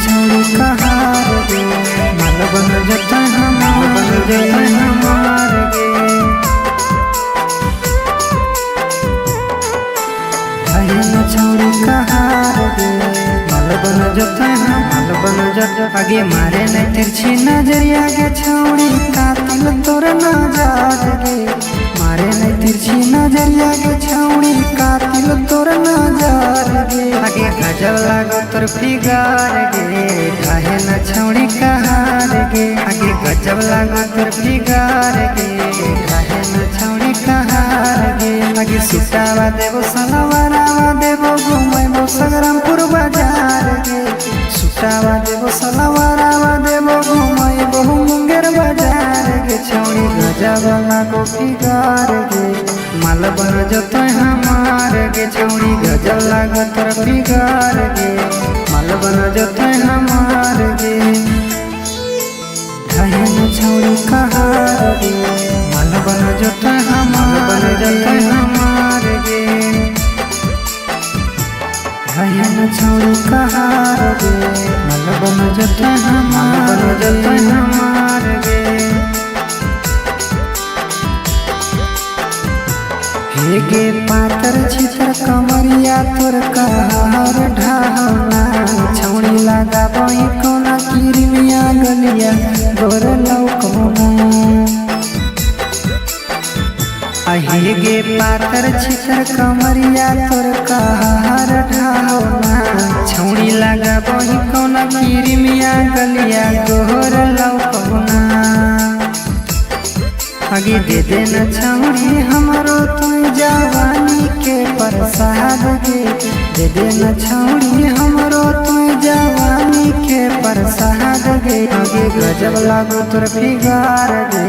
छोड़ी कहार गे माल बन जता हमार गे हमार गे हयन छोड़ी कहार गे माल बन जता आगे मारे न तिरछी नजरिया गे छोड़ी कातिल तोर नजार गे मारे न तिरछी नजरिया गे छोड़ी कातिल तोर नजार गे आगे गजब लागो तोर फिगार गे काहे न छोड़ी कहार गे आगे गजब लागो तोर फिगार गे काहे न छोड़ी कहार गे आगे सुटावा देबो सलवारावा देबो घुमाइबो संग्रामपुर बाजार गे सुटावा देबो सलवारावा देबो घुमाइबो मुंगेर बाजार गे छोड़ी गजब लागो फिगार गे माल बन जतो हमार गे छोड़ी गजब लागो तोर फिगार गे माल बन जतो हमार गे हयन छोड़ी कहार गे माल बन जतो हमार गे हयन छोड़ी कहार गे माल बन जतो हमार गे हेगे पातर छितर कमरिया तोर कहार ढाहना छौड़ी लगा बई कोना किरमिया गलिया गोर लौकोना हेगे पातर छितर कमरिया तोर कहार ढाहना छौड़ी लगा बई कोना किरमिया गलिया गोर लौकोना आगे दे देना छौड़ी हमरो तू जवानी के प्रसाद गे दे देना छौड़ी हमरो तू जवानी के प्रसाद गे आगे गजब लागो तोर फिगार गे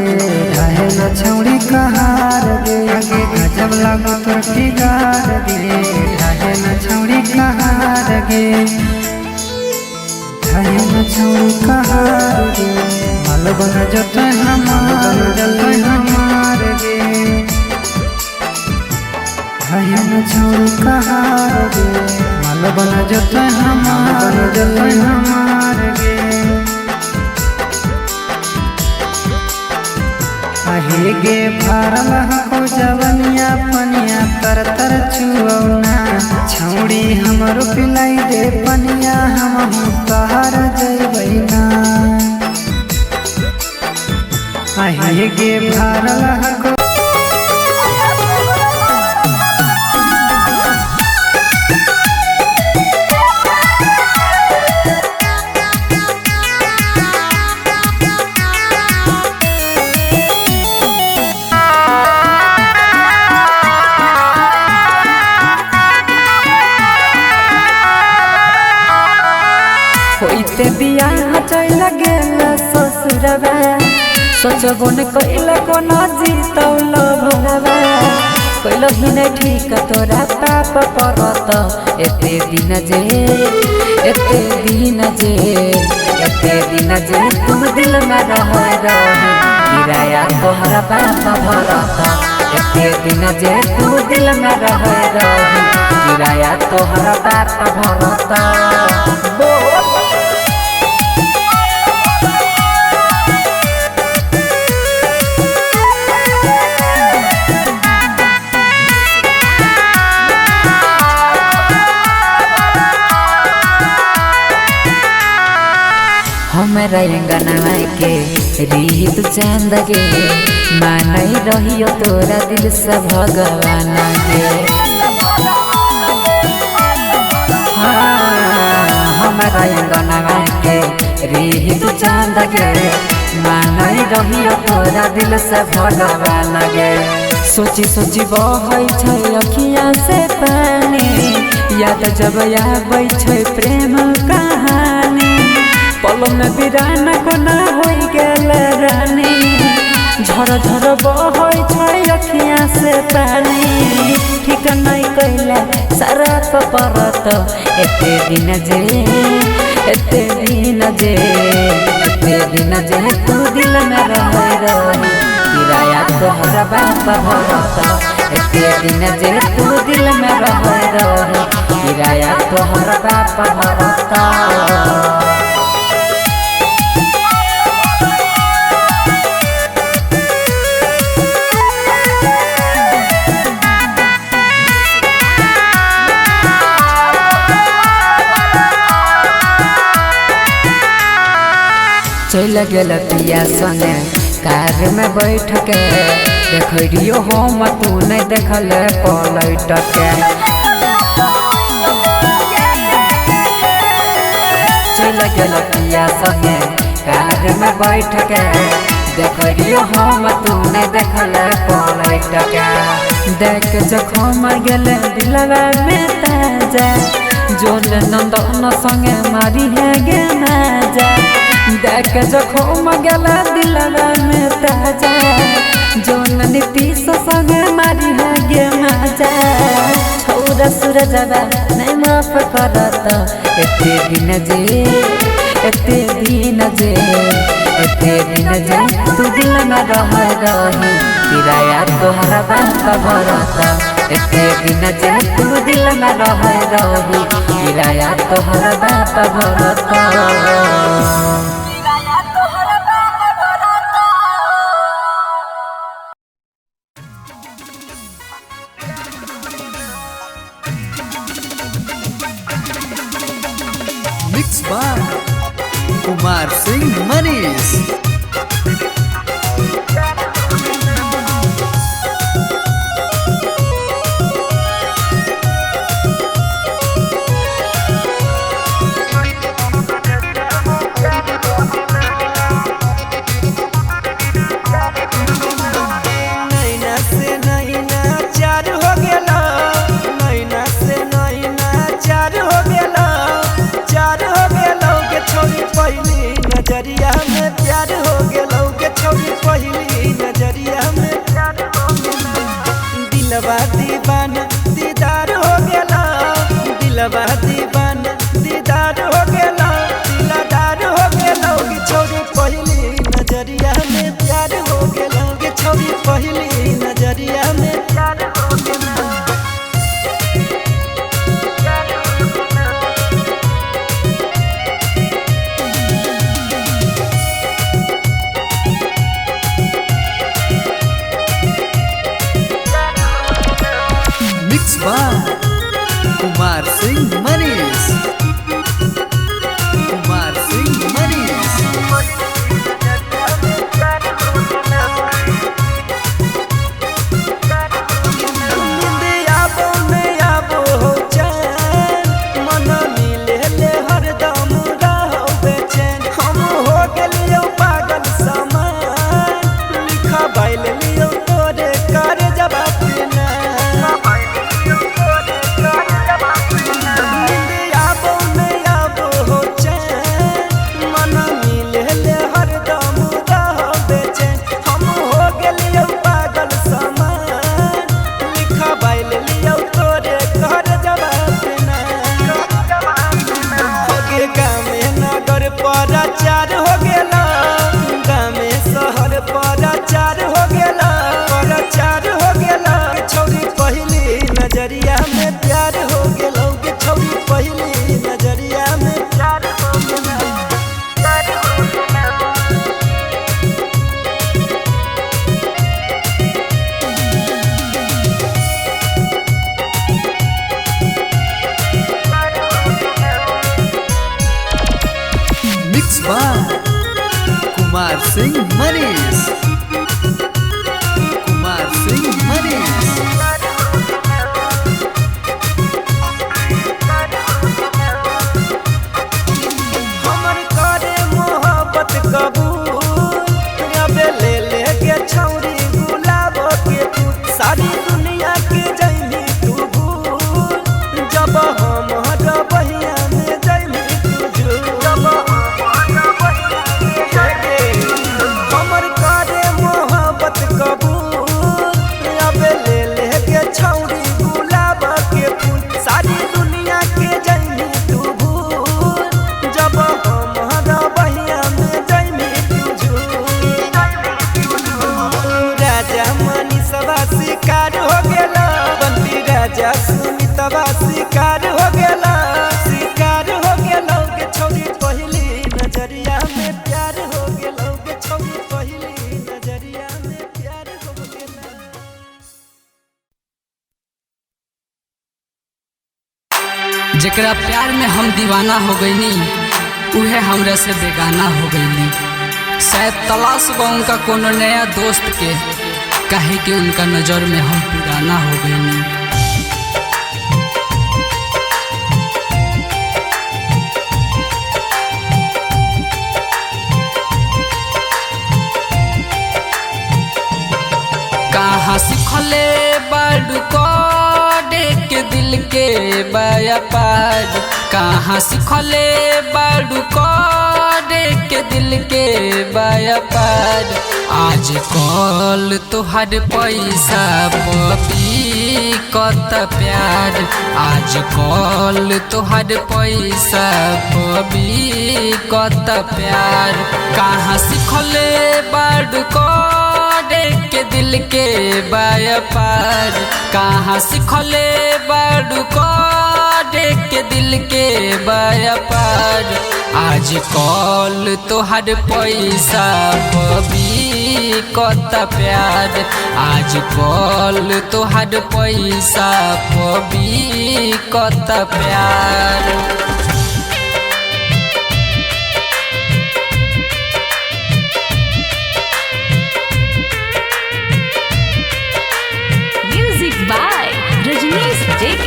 काहे न छौड़ी कहार गे आगे गजब लागो तोर फिगार गे काहे न छौड़ी कहार गे काहे न छौड़ी कहार गे माल बन जतो हमार गे हयन छोड़ी कहार गे माल बन जतो हमार गे हेगे भरल हको जवनिया पनिया तर तर छुऔना छौड़ी हमरो पिलाई दे पनिया हमहु तोहर जइबैना हेगे भरल हको होइते बियाह चल गेल ससुरवा सोचबो न कइल कोना जीतौल भरवा कइल हिने ठीक तोरा पाप परत एते दिन जे तुम दिल में रह रही किराया तोहरा पाप भरत एते दिन जे तुम दिल में रह रही किराया तोहरा पाप भरत हमरा अंगनवा के रीत चांद गे मानई रहियो तोरा दिल से भगवान गे हमरा अंगनवा के रीत चांद गे मानई रहियो तोरा दिल से भगवान गे सोची सोची बहै छै अखियां से पानी याद जब आबै छै प्रेम कहानी पल में बिराना कोना होई गेल रानी झर झर बहै छै अखियां से पानी ठीक नहीं कैला सारा परत एते दिन जे तू दिल में रह रही किराया तोहरा बाप भरत एते दिन जे तू दिल में रह रही किराया तोहरा बाप भरत। चल गेल पिया संगे कार में बैठ के देखियो हम तू नहीं देखल पलट के चल गेल पिया संगे कार में बैठ के देखियो हम तू नहीं देखल पलट के देख जखम गेल दिलवा में ताजा जोन नंदन संगे मारी है गे नाजा देख जखम गेल दिलवा में ताजा जोन नीतीश संगे मारी है गे नाजा छौरा सूरजवा नहीं माफ करत एते दिन जे तू दिल में रही किराया तोहरा बात भरत एते दिन जे तू दिल में रही किराया तोहरा बात भरत मिक्स बाय कुमार सिंह मनीष। नजरिया में प्यार हो गेलौ के छौरी पहली नजरिया में प्यार हो गेलौ दिलवा दीवाना दीदार हो गेलौ दिलवा दीवाना दीदार हो गेलौ दिलदार हो गेलौ के छौरी पहली नजरिया में प्यार हो गेलौ के छौरी पहली नजरिया में प्यार हो गेलौ कुमार सिंह मनीष। कुमार सिंह मनीष। मन मिले ले हरदम रहो बेचैन हम हो गेलियो पागल समान लिखा बैल लियो तोरे कर जवाब ना प्रचार हो गेला गामे शहर प्रचार हो गेला प्रचार हो गेला छौरी पहली नजरिया में प्यार हो गेलौ के छौरी पहली नजरिया में प्यार हो गेला मिक्स बाय कुमार सिंह मनीष। कुमार सिंह मनीष। हमर करे मोहब्बत कबूल अब ले ले के छौरी गुलाब के फूल सारी दुनिया के जैनी तू भूल जब हम बहिया में जैनी तू जब हमर करे मोहब्बत कबूल अब ले ले के छौरी गुलाब के फूल सारी दुनिया के जैनी तू भूल जब हम बहिया में जैनी तू राजा मनीषवा शिकार हो गेला बंटी राजा सुमितवा शिकार हो गेला शिकार हो गेलौ के छौरी पहली नजरिया में प्यार हो गेलौ के छौरी पहली नजरिया में प्यार हो गेला। जकरा प्यार में हम दीवाना हो गईनी उहे हमरा से बेगाना हो गईनी शायद तलाश बा उनका कोनो नया दोस्त के, काहे कि उनका नजर में हम पुराना हो गए। कहाँ सिखले बाडू कोडे के दिल के व्यापार, कहाँ सिखले बाडू कोडे के दिल के व्यापार। आज कल तोहर पैसा पबी कत प्यार, आज कल तोहर पैसा पबी कत प्यार। कहाँ सिखले बाडू के दिल के व्यापार, कहाँ सिखले बाडू के दिल के व्यापार। आज कल तोहर पैसा पबी कत प्यार, आज कल तोहर पैसा पबी कत प्यार। by Rajneesh JK।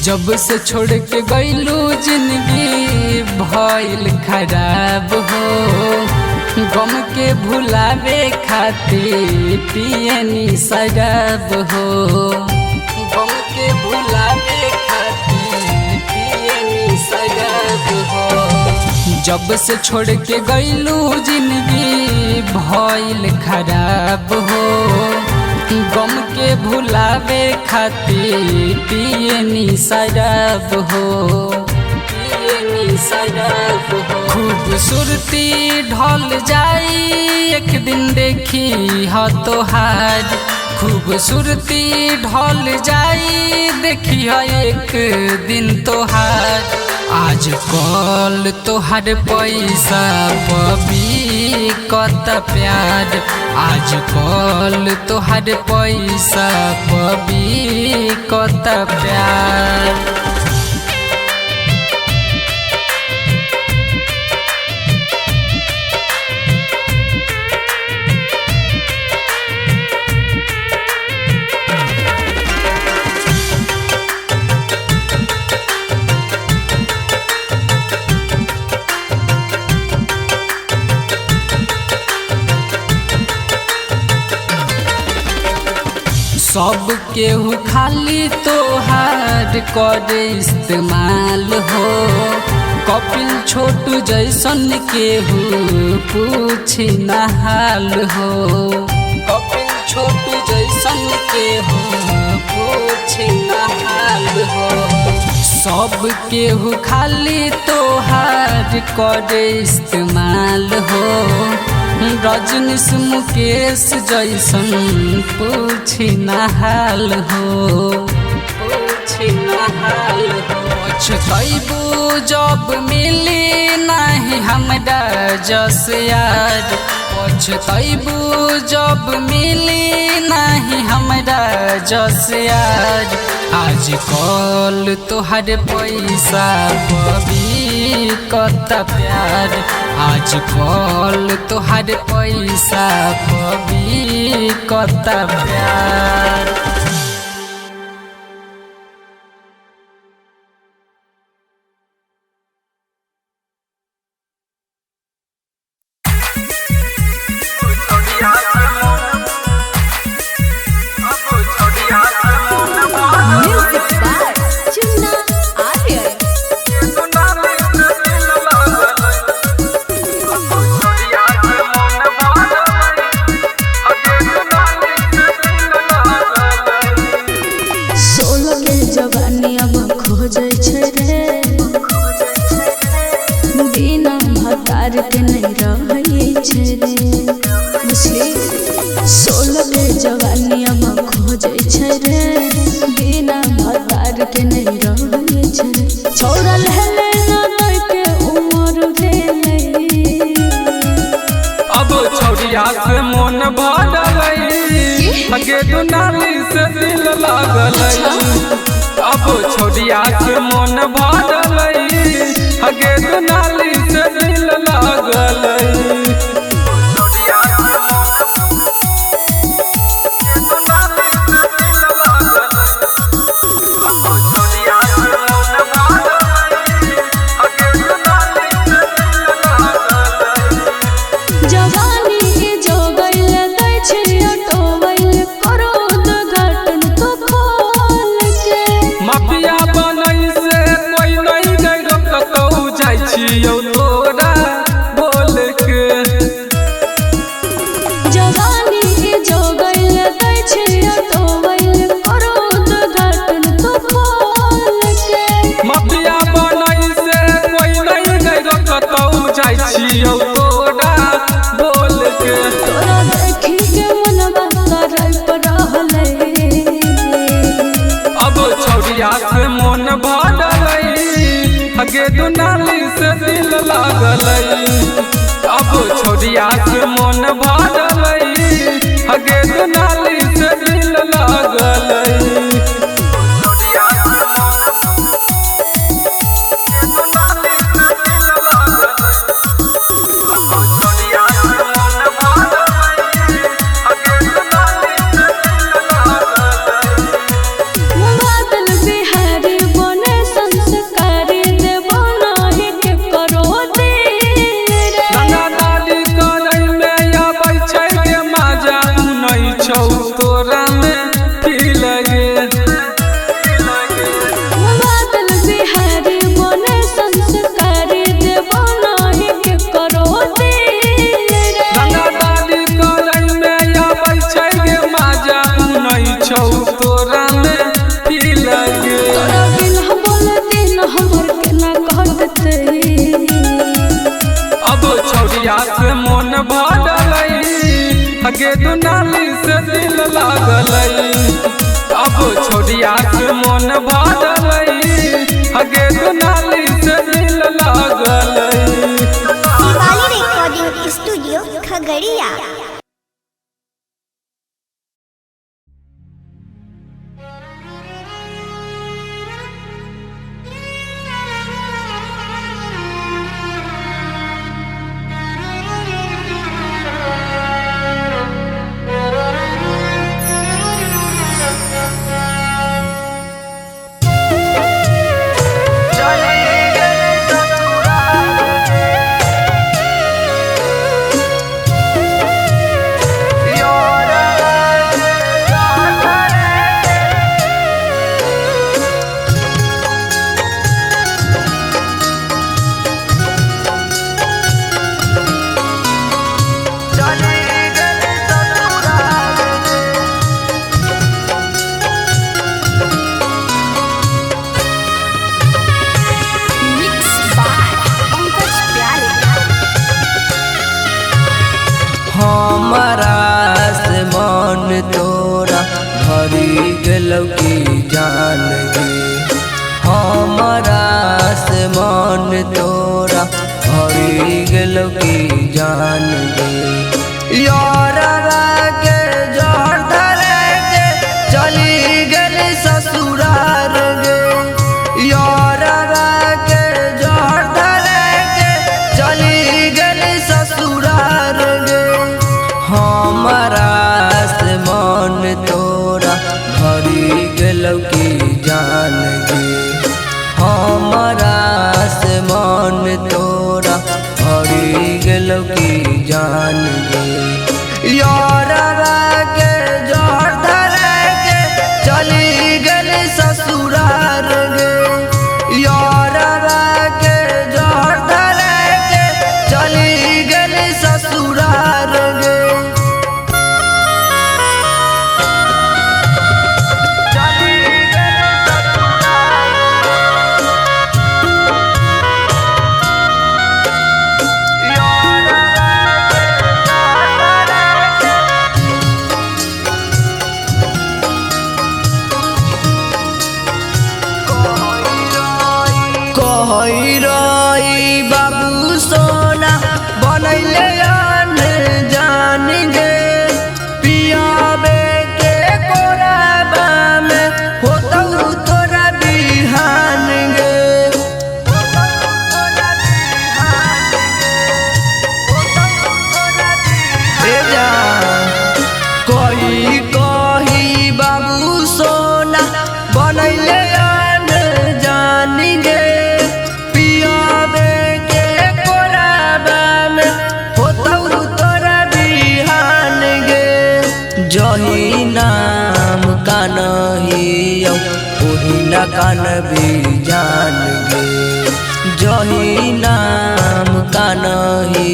जब से छोड़ के गईलू जिंदगी भइल खराब हो, गम के भुलावे खातिर पियनी शराब हो, गम के भुलावे खातिर पियनी शराब हो। जब से छोड़ के गईलू जिंदगी भइल खराब हो, गम के भुलावे खातिर पियनी शराब हो, पियनी शराब हो। खूबसूरती ढल जाई एक दिन देखी ह तोहार, खूबसूरती ढल जाई देखी ह एक दिन तोहार। आज कल तोहर पैसा पबी कत प्यार, आज कल तोहर पैसा पबी कत प्यार। सब केहू खाली तोहार करे इस्तेमाल हो, कपिल छोटू जैसन केहू पूछी न हाल हो, कपिल छोटू जैसन केहू पूछी न हाल हो। सब केहू खाली तोहार करे इस्तेमाल हो, रजनीश मुकेश जैसन पूछी न हाल हो, पूछी न हाल हो। पछतैबू जब मिली नहीं हमरा जस यार, पछतैबू जब मिली नहीं हमरा जस यार। आज कल तोहर पैसा पबी कत प्यार, आज कल तोहर पैसा पबी कत प्यार। हगे दुनाली से दिल लागल अब छोड़िया से मन भरल हगे दुनाली से दिल लागल तोरा बोल के जवानी जो गइल दै छियो तो वैल करो उद्घाटन तो खोल के मपिया बनई से कोई नहीं गई कतौ जाइ छियो तोरा बोल के तोरा देखी के मनवा करल पर रहले अब छौरिया से मन भरल हगे दुनाली से दिल लागल अब छोड़िया से मन भरल हगे दुनाली से दिल लागल तोरा में की लगे बादल बिहारी बने संस्कारी देवो नाही के करो दिल रे गंगा दादी करई में आबै छै गे माजा नहीं छौ तोरा में की लगे तोरा बिन बोल दिन हमर के ना कहते अब छौरिया से मन भरल हगे दुनाली से दिल लागल अब छोड़िया से मन भरल हगे दुनाली से दिल लागल शिवाली रिकॉर्डिंग स्टूडियो खगड़िया। तोरा भरी गेलौ की जान गे हमरा से मन तोरा भरी गेलौ की जान गे यारा के जहर धरे के चली गेल ससुरार गे यारा के जहर धरे के चली गेल ससुरार गे हमरा मन तोरा भरी गेलौ की जान गे हमरा से मन तोरा भरी गेलौ की जान गे यारा के जहर धरे के चली गेल ससुरार गे यारा के जहर धरे के चली गेल ससुरार गे कान भी जान गे जही नाम कान ही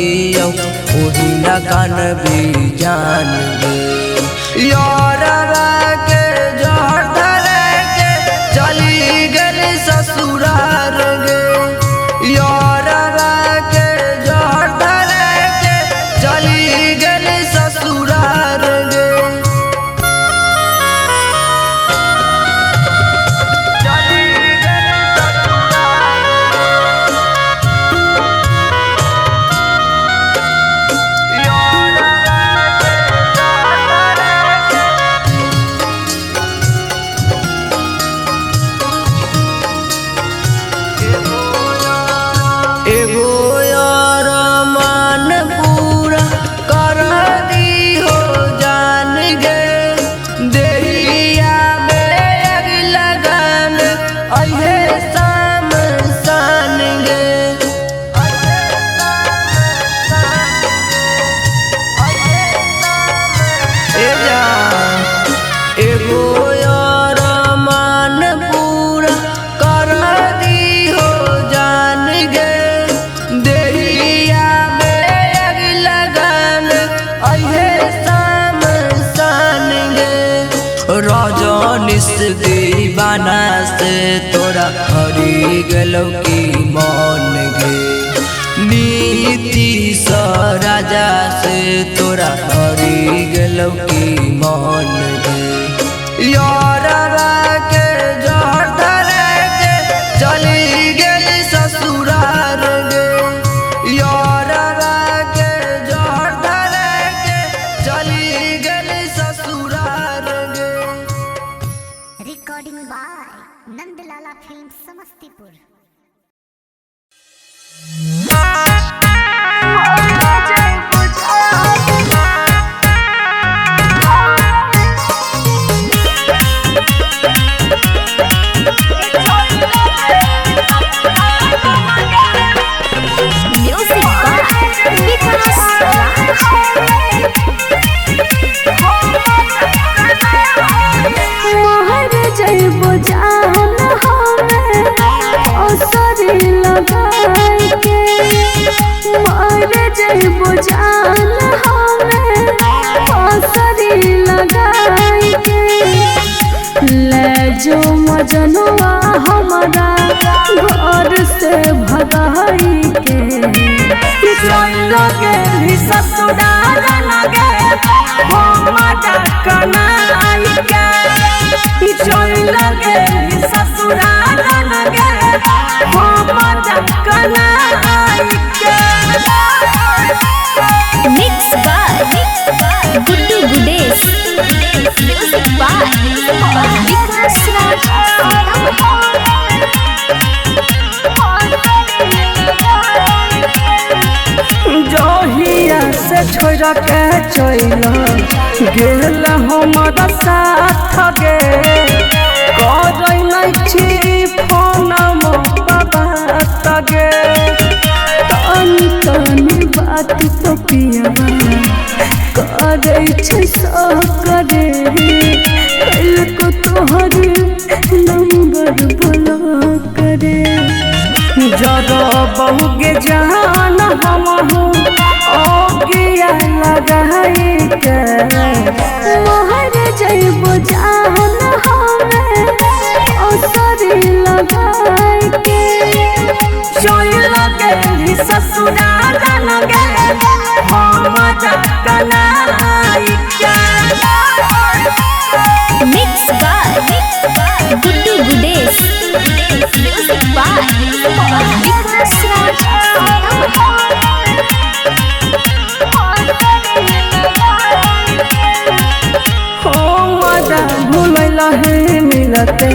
ओही ना कान भी जान गे यारवा के जहर धरे के चली गली ससुरार गे यारवा के जहर धरे के चली गली ससुरार गे एगो यार मान पूरा कर दी हो जान गे देहिया में अग लगन अहे शाम सान गे ए जा एगो यार मान पूरा कर दी हो जान गे देहिया में अग लगन अहे शाम सान गे रजनीश दीवाना से तोरा हरी गलो की मन गे नीतीश राजा से तोरा हरी गलो की मन गे यारवा के जहर धरे के चली गेली ससुरार गे यारवा के जहर धरे के चली गेली ससुरार गे recording by Nandlala film Samastipur. Music by Vikas मोहर जइबो जान हमें असरी लगाई के मोहर जइबो जान हमें असरी लगाई के ले जो मजनुआ हमारा घर से भगाई के लगे ससुराल लगे कनाई के लगे ससुराल लगे कनाई के mix by Guddu Gudesh music by Vikas Raj जहिया से छोड़ के चल गेल हमारा साथ गे कर छी फोन बाबा तगे तनी तनी बात तो पियवा करे छै करे कल को तोहर नंबर ब्लॉक करे जरा बहुगे जान हम ओ गया लगाई के मोहर जइबो जान हमें असरी लगाई के लगे ससुराल लगे हम कनाई के mix by Guddu Gudesh music by Vikas Raj भूल है मिलते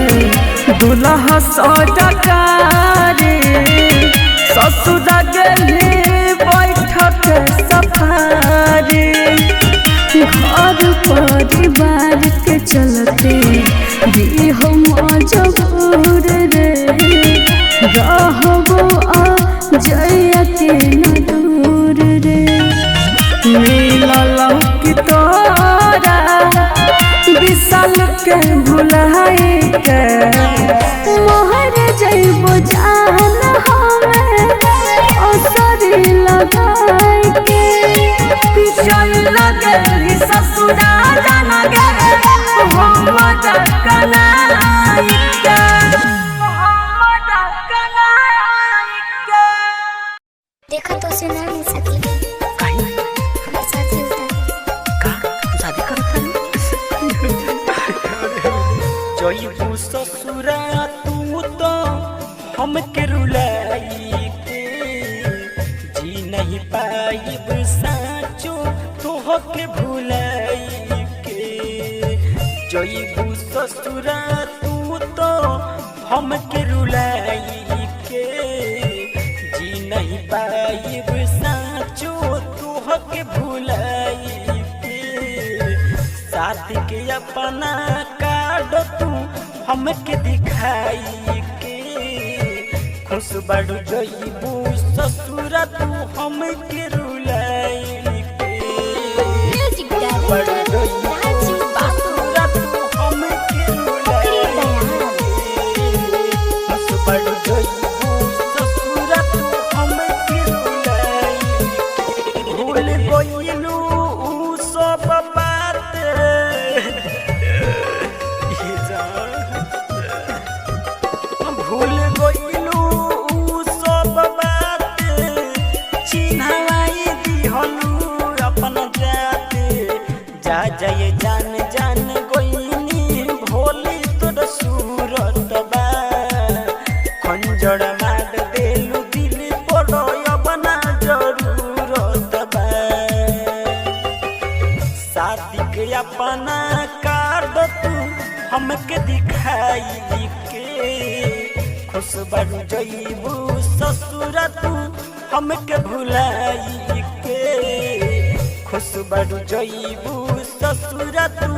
दुल्हा सजकारी ससुर गेली बैठक सफारी घर परिवार के चलते भी हम मजबूर रे रहबो आ जइया के न दूर रे मिलल की तोरा विशाल के भुलाई के गेली ससुरा जाना गे हम कनाइका देखा तो से ना मिल सकी काहे हमारे साथ ही होता का तू शादी करत जईबू ससुरा तू तो हमके रुलाई के जी नहीं पाइब साचो तोहके भुलाई के जईबू ससुरा तू तो हमके रुलाई के जी नहीं पाइब साचो तोहके भुलाई के साथ के अपना कार्ड तू हमके दिखाई के खुश बड़ जईबू ससुरा तू हमके रुलाई के म्यूजिक बड़ डायरेक्टर जईबू राजीव बाबू ससुरा तू हमके रुलाई खुश बड़ जईबू ससुरा तू हमके रुलाई भूल गइलू ऊ सब बात ये जा भूल गइलू ऊ सब बात चिन्हवाई दिहलू अपन जाते जा जाए जान जान गइनी भोली तोर सूरत बा खंजर मार देलू दिल पड़ो अपना जरूरत बा शादी के अपना कार्ड तू हमके दिखाई के खुश बड़ जईबू ससुरा तू हमके भुलाई के खुश बड़ जईबू ससुरा तू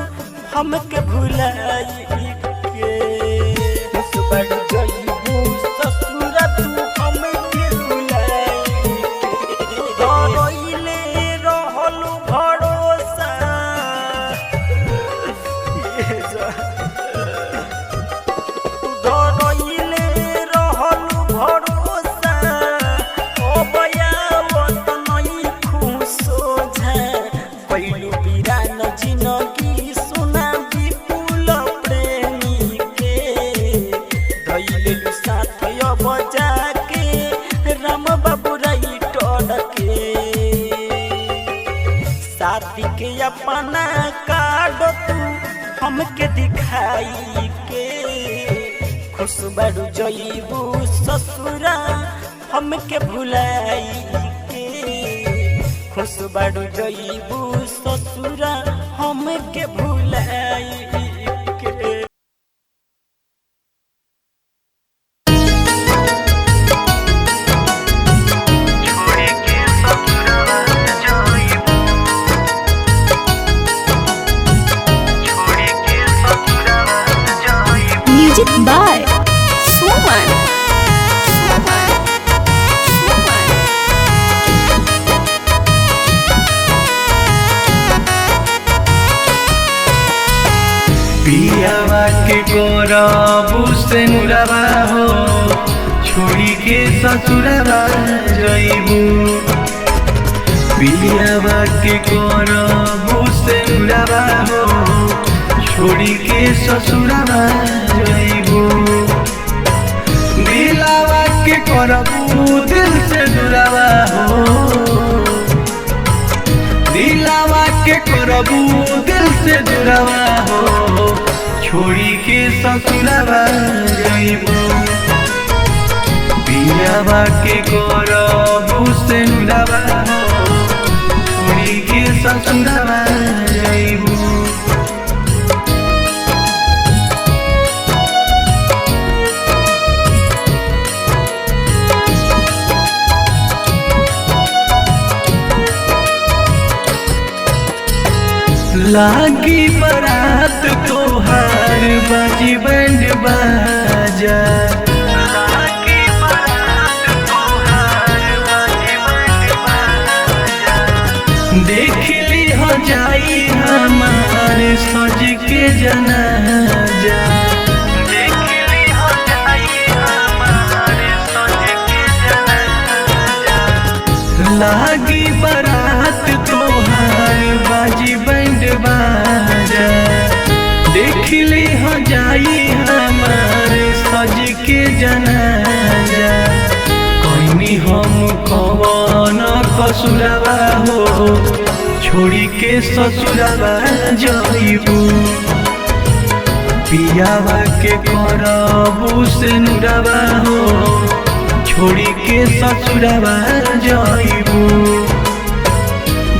हमके भुलाई के खुश बड़ जईबू ससुरा तू हमके भुलाई के रोइले रहलू भरोसा ये जा रोइले रहलू भरोसा ओ बयावत नहीं खुशो झा पहिलू बिरान जिनगी सुना विपुल प्रेमी के धैलेलू साथ अब जाके राम बाबू राइटर के साथी के अपना कार्ड तू हमके दिखाई के खुश बड़ जईबू ससुरा हमके भुलाई के खुश बड़ जईबू ससुरा हमके भुलाई के म्यूजिक बाय सुमन पियावा के गोरबू से नुरावा हो छोड़ी के ससुरावा जईबू पियावा के गोरबू से नुरावा हो छोड़ी के ससुरावा जईबू दिलावा के करबू दिल से दुरावा हो दिलावा के करबू दिल से दुरावा हो छोड़ी के ससुरावा जईबू पियावा के करबू से दुरावा हो छोड़ी के ससुरावा जईबू लागी बारात तोहार बाजी बैंड बाजा लागी बारात तोहार बाजी बैंड बाजा देख ली हो जाई हमार सज के जनाजा देख ली हो जाई हमार सज के जनाजा लागी बारात तोहार बाजी ससुरावा हो छोड़ी के ससुरावा जाइबू पियावा के करबू से नुरावा हो छोड़ी के ससुरावा जाइबू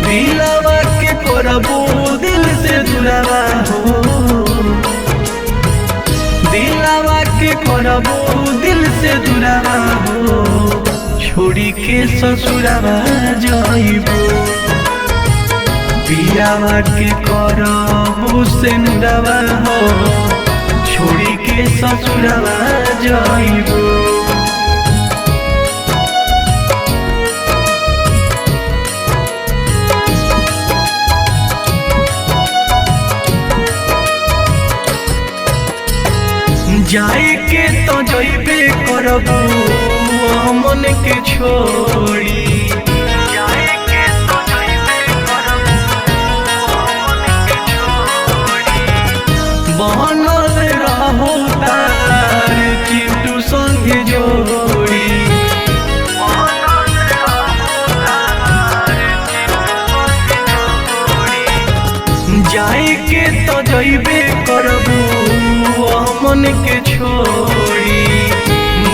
दिलावा के करबू दिल से दुरावा हो दिलावा के करबू दिल से दुरावा हो छोड़ी के ससुरावा जाइबू पियावा के करबू से नुरावा हो छोड़ी के ससुरावा जाइबू जाए के तो जइबे करबू मन के छोड़ी जाए के तो जइबे करबू मन के छोड़ी बनल रहू तार चिंटू संगे जोड़ी बनल रहू तार चिंटू संगे जोड़ी जाए के तो जइबे करबू मन के छोड़ी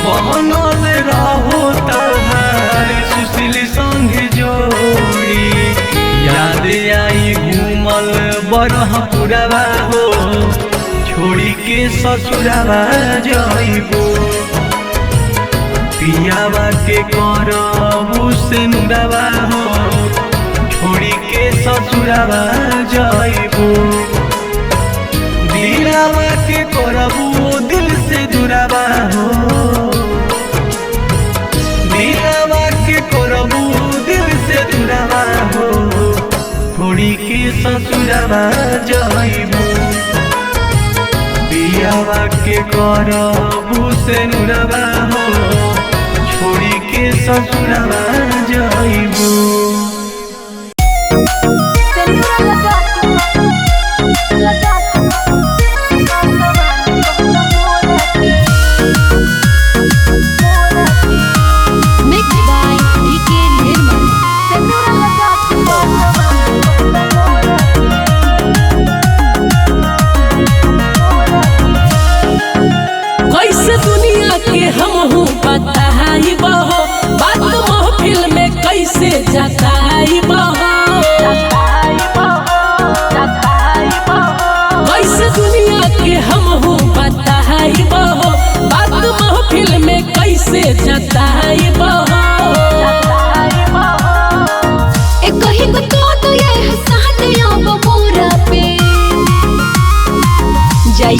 बनल रहो तहार सुशील संग जोड़ी याद आई घूमल बरहपुरवा हो छोड़ी के ससुरावा जाइबू पियावा के करबू से नुरावा हो छोड़ी के ससुरावा जाइबू दिलावा के करबू दिल से दुरावा हो दिलावा के करबू दिल से दुरावा हो छोड़ी के ससुरावा जाइबू पियावा के करबू से नुरावा हो छोड़ी के ससुरावा जाइबू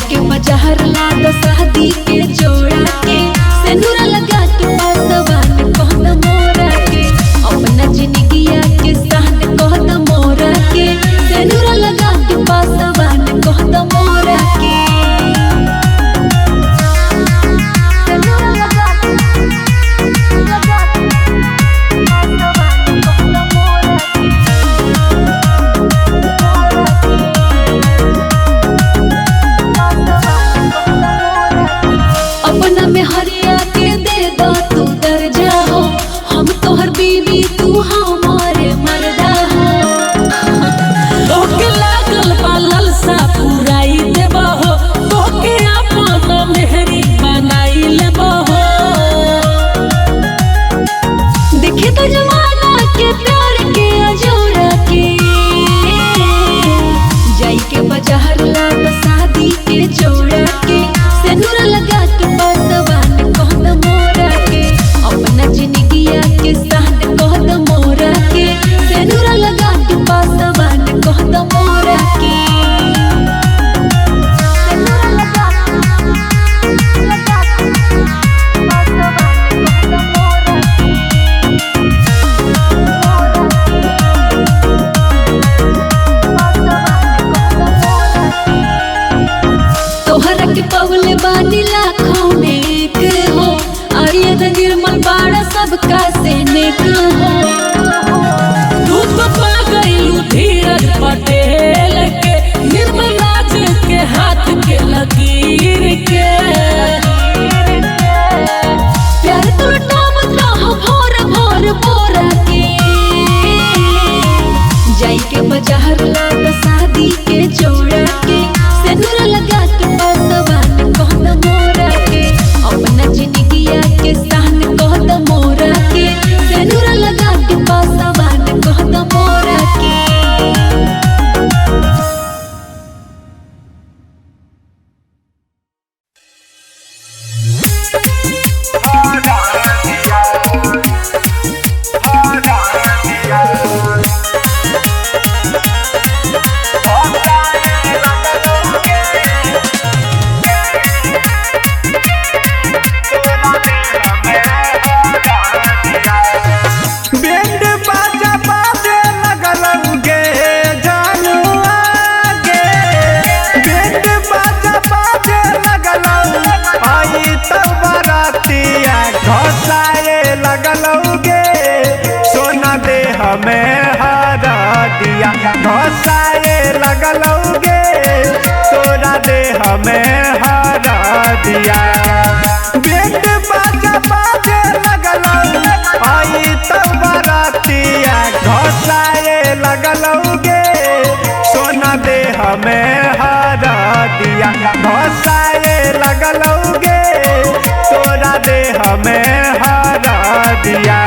के बाजार ला दो शादी के जोड़ा के सेनुरा लगा के पासवान कहत मोरा के अपना जिंदगिया के साथ कहत मोरा के सेनुरा लगा के पासवान कहत मोरा के सेनुरा लगा के के बाजार लाता शादी के जोड़ा के सेनुरा लगा के पासवान कहता मोरा के अपना जिंदगिया के सहन कहता मोरा के सेनुरा लगा के पासवान कहता मोरा के बैंड बाजा बाजे लगलौ गे जानुआ गे बैंड बाजा बाजे लगलौ आई तब बरातिया घसाए लगलौ गे सोना दे हमें हरा दिया घसाए लगलौ गे तोरा दे हमें हरा दिया बैंड बाजा बाजे लगलौ आई तब बरातिया घसाए लगलौ गे सोना दे हमें हरा दिया घसाए लगलौ गे तोरा दे हमें हरा दिया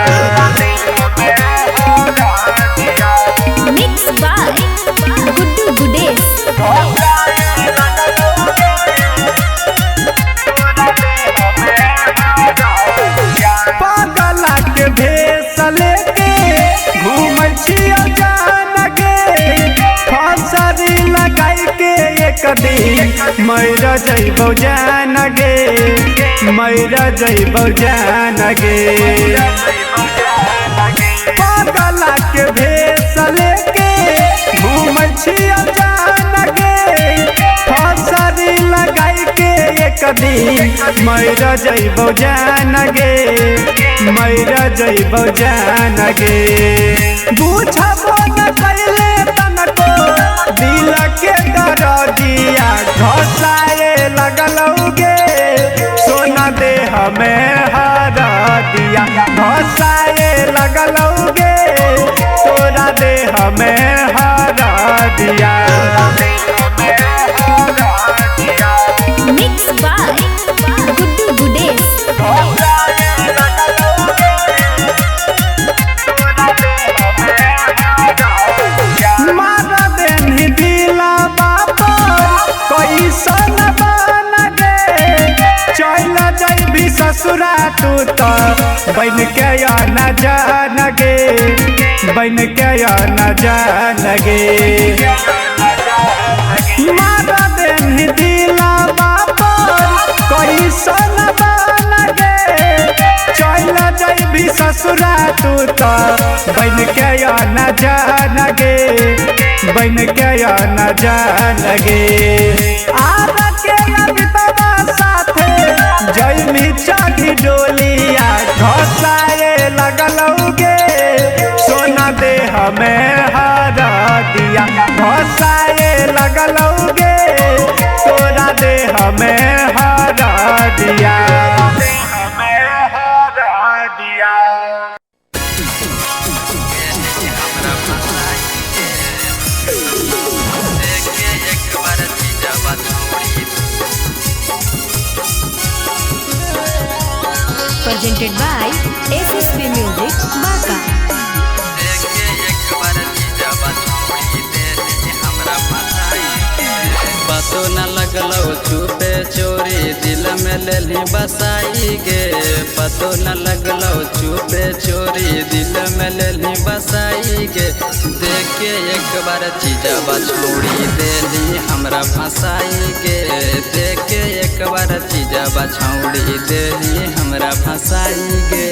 मिक्स बाय गुड्डू गुडेश पागला के भेस लेके घूमै छियो जान गे फसरी लगाई के एक दिन मर जइबौ जान गे मर जइबौ जान गे पागला के भेस लेके घूमै छियो जान गे फसरी लगाई के एक दिन मर जइबौ जान गे मर जइबौ जान गे बुझबो न कैले तनको दिल के दर दिया घसाए लगलौ गे सोना दे हमें हरा दिया घसाए लगलौ गे तोरा दे हमें हरा दिया मिक्स बाय गुड्डू गुडेश मारा देनी दिला बाबा कैसन बन गे चल जइबी ससुरा तू तो बन के न जान गे बन के न जान गे मारा देनी दिला बाबा कैसन बन गे चल जइबी ससुरा तू तो बन के न जान गे बन के न जान गे आर के अमितवा साथे जइमी चढ़ी डोलिया घसाए लगलौ गे सोना दे हमें हरा दिया घसाए लगलौ गे तोरा दे हमें हरा दिया presented by SSP Music Baka. पतो न लगलो छुपे चोरी दिल में लेली बसाई गे पतो न लगलो छुपे चोरी दिल में लेली बसाई गे देख के एक बार चीजवा छोड़ी देली हमरा फसाई गे देख के एक बार चीजवा छोड़ी देली हमरा फसाई गे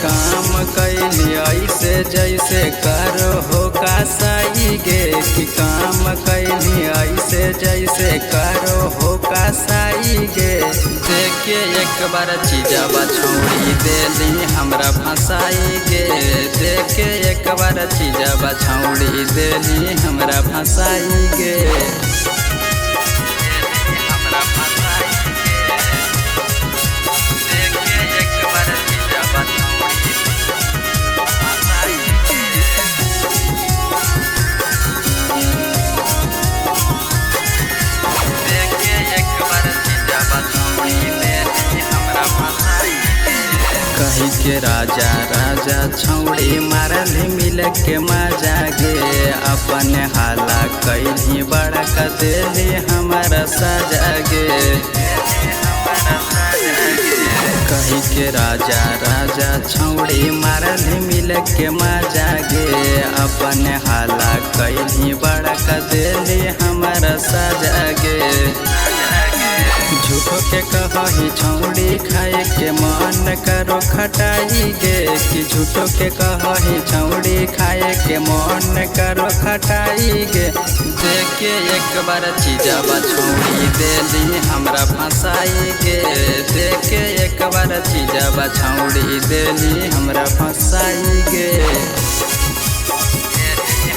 काम कैली ऐसे जैसे करो हो कासाई गे कि काम कैली ऐसे जैसे करो हो कासाई गे देख के एक बार चीजवा छोड़ी देली हमरा फसाई गे देख के एक बार चीजवा छोड़ी देली हमरा फसाई गे हमरा फसाई गे देख के एक बार चीजवा छोड़ी फसाई गे के राजा राजा छौड़ी मारल मिल के मजा गे अपन हाला कैली बड़ा का देली हमारा सजा गे कही के राजा राजा छौड़ी मारल मिल के मजा गे अपन हाला कैली बड़ा का देली हमारा सजा गे झूठो के कही छौड़ी खाए के मन करो खटाई गे कि झूठो के कही छौड़ी खाए के मन करो खटाई गे देखे एक बार चीजवा छौड़ी देली हमरा फंसाई गे देखे एक बार चीजवा छौड़ी देली हमरा फंसाई गे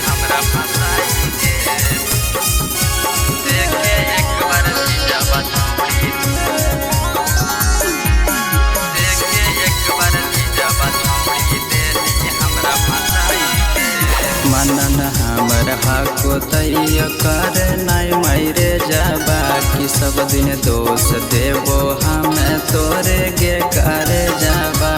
हमरा फंसाई गे देखे एक बार चीजवा मनन हमर हाको तैय कर नाय मायरे जाबा कि सब दिन दोष देवो हम तोरे गे कर जाबा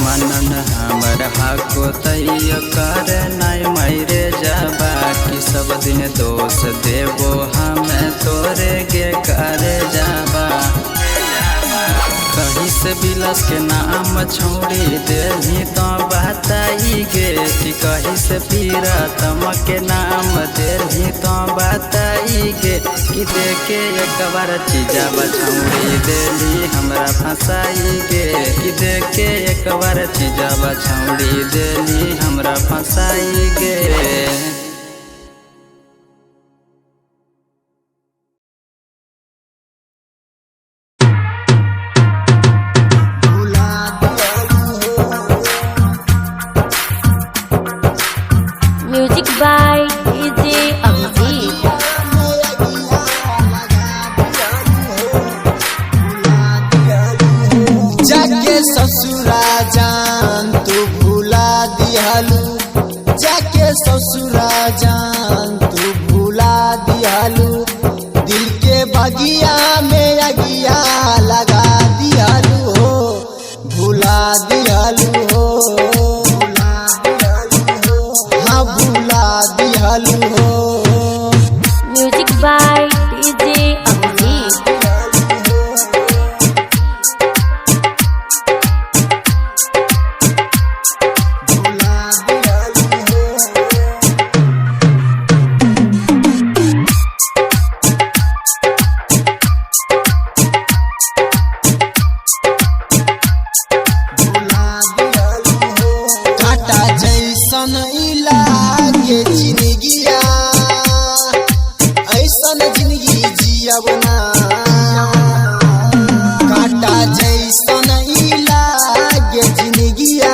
मनन हमर हाको तैय कर नाय मायरे जाबा कि सब दिन दोष देवो हम तोरे गे कर जाबा कहीं से बिलस के नाम छौड़ी देली तो बताई गे कि कहीं से पीरा तम के नाम देली तो बताई गे कि देखे एक बार चीजवा छौड़ी देली हमरा फंसाई गे कि देखे एक बार चीजवा छौड़ी देली हमरा फंसाई गे म्यूजिक बाय डीजे अभिजीत। जाके ससुरा जान तू भूला दिहलू जाके ससुरा जान तू भूला दिहलू दिल के बगिया में अगिया लगा दिहलू हो भूला दिहलू हो हाँ भूला दिहलू हो म्यूजिक बाय डीजे अभिजीत। काटा जैसन इलागे जिंदगिया ऐसन जिंदगी जियब ना काटा जैसन इलागे जिंदगिया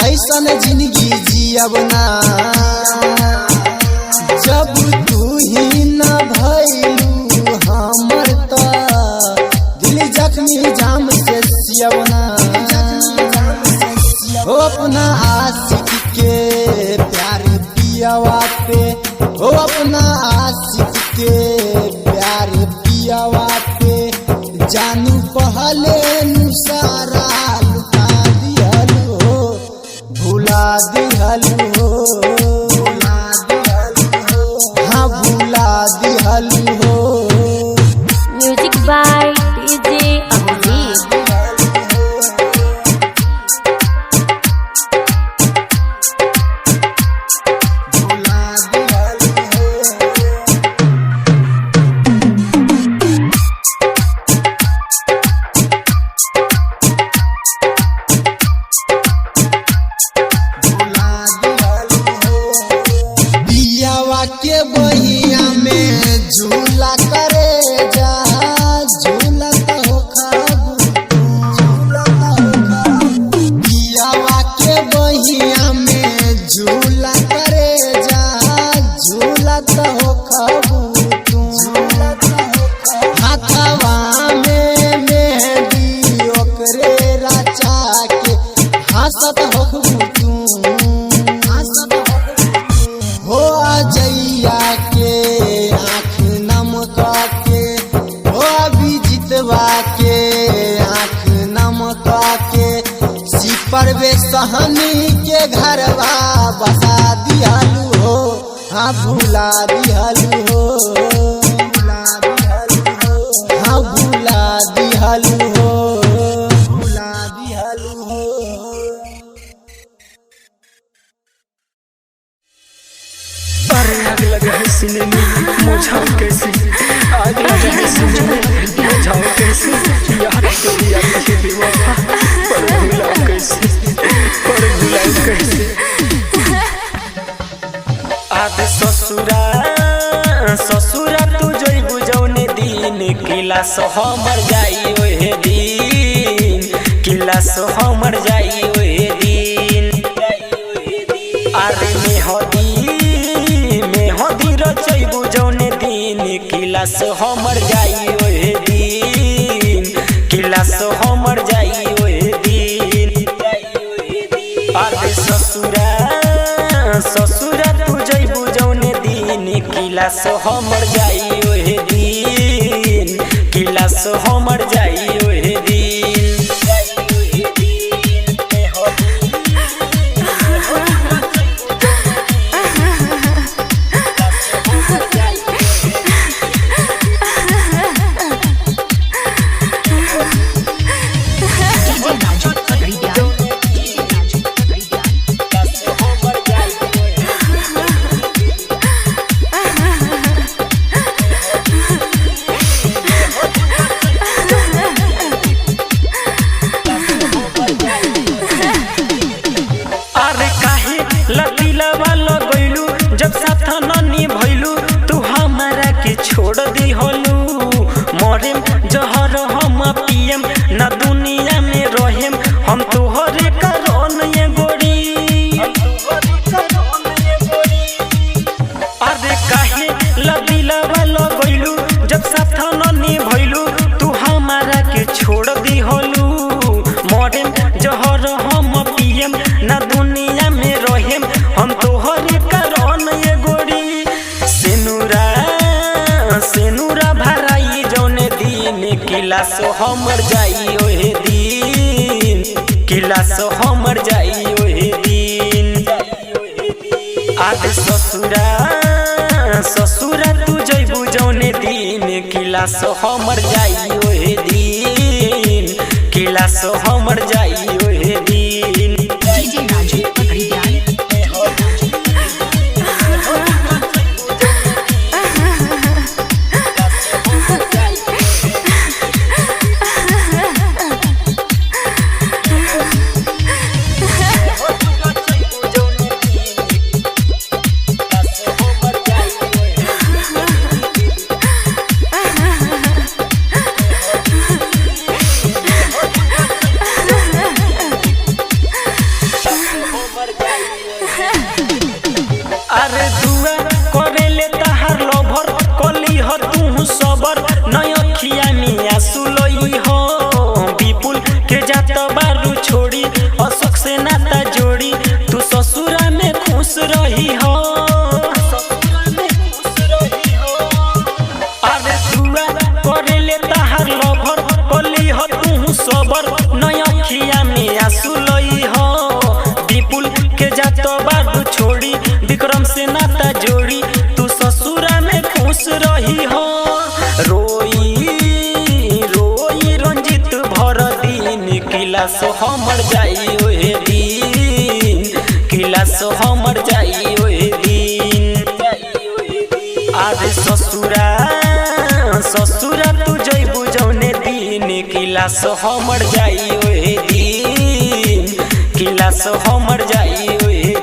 ऐसन जिंदगी जियब ना जब तू ही न भइलू हमर त दिल जख्मी जाम से सियब ना हो अपना आशिक के प्यार पियावा पे हो अपना आशिक के प्यार पियावा पे जानू पहले नु सारा लुटा दिहलू हो भूला दिहलू हो हाँ भूला दिहलू हो म्यूजिक बाय डीजे अभिजीत। पियावा के बहिया में झूला करे जा झूला तो खाबू पियावा के बहिया में झूला करे जा झूला तो खाबू हाथवा में मेहंदी ओकरे राचा के हंसत होखबू तू हो जैया के आँख नम के हो अभी जितवा के रहनी के घरवा बसा दिहलू हो हाँ भूला दिहलू हो हाँ भूला दिहलू हो भूला दिहलू हो अरे आग लगा है सीने में मुझाओ कैसे आग लगा है सीने में मुझाओ कैसे यार तेरी याद के बेवफा पर भुलाओ कैसे आद ससुरा ससुरा तू जोई बुझौने दिन किला सो हमर जाई ओहे दिन किला सो हमर जाई ओहे दिन अरे मेहदी रचई बुझौने दिन किला सो हमर जाई ओहे दिन किला सो हमर जाई ओहे दिन अरे ससुरा ससुरा तू जई बुझौने दिन किला सो हमर जाई ओहे दिन किला सो हमर जाई ओहे दिन छोड़ दी होलू मरे जहर हम पियम ना दुनिया में रहेम हम तोहरे कारण ये गोरी अरे काहे लदिलवा लगैलू जब साथ न निभैलू तू हमारा के छोड़ दी होलू मरे जहर हम पियम ना दुनिया में रहेम हम तोहरे कारण ये गोरी सेनुरा भराई जौने दिन किला सो हमर जाई ओहे दिन किला सो हमर जाई ओहे दिन आदे ससुरा तू जइबू जौने दिन किला सो हमर जाई ओहे दिन किला सो हमर जाई ओहे दिन अरे दुआ करेले तहार लभर कली ह तू सबर नय अखिया मिया सुलई हो विपुल के जात बारू छोड़ी अशोक से नाता जोड़ी तू ससुरा में खुश रही हो अरे दुआ करेले तहार लभर कली ह तू सबर नय अखिया मिया सुलई हो विपुल के जात बारू छोड़ी विक्रम से नाता जोड़ी तू ससुरा में खुश रही हो रोई रंजित भर दिन किला सो हमर जाई ओहे दिन किला सो हमर जाई ओहे दिन आदे ससुरा तू जइबू जौने दिन किला सो हमर जाई ओहे दिन किला सो हमर जाई ओहे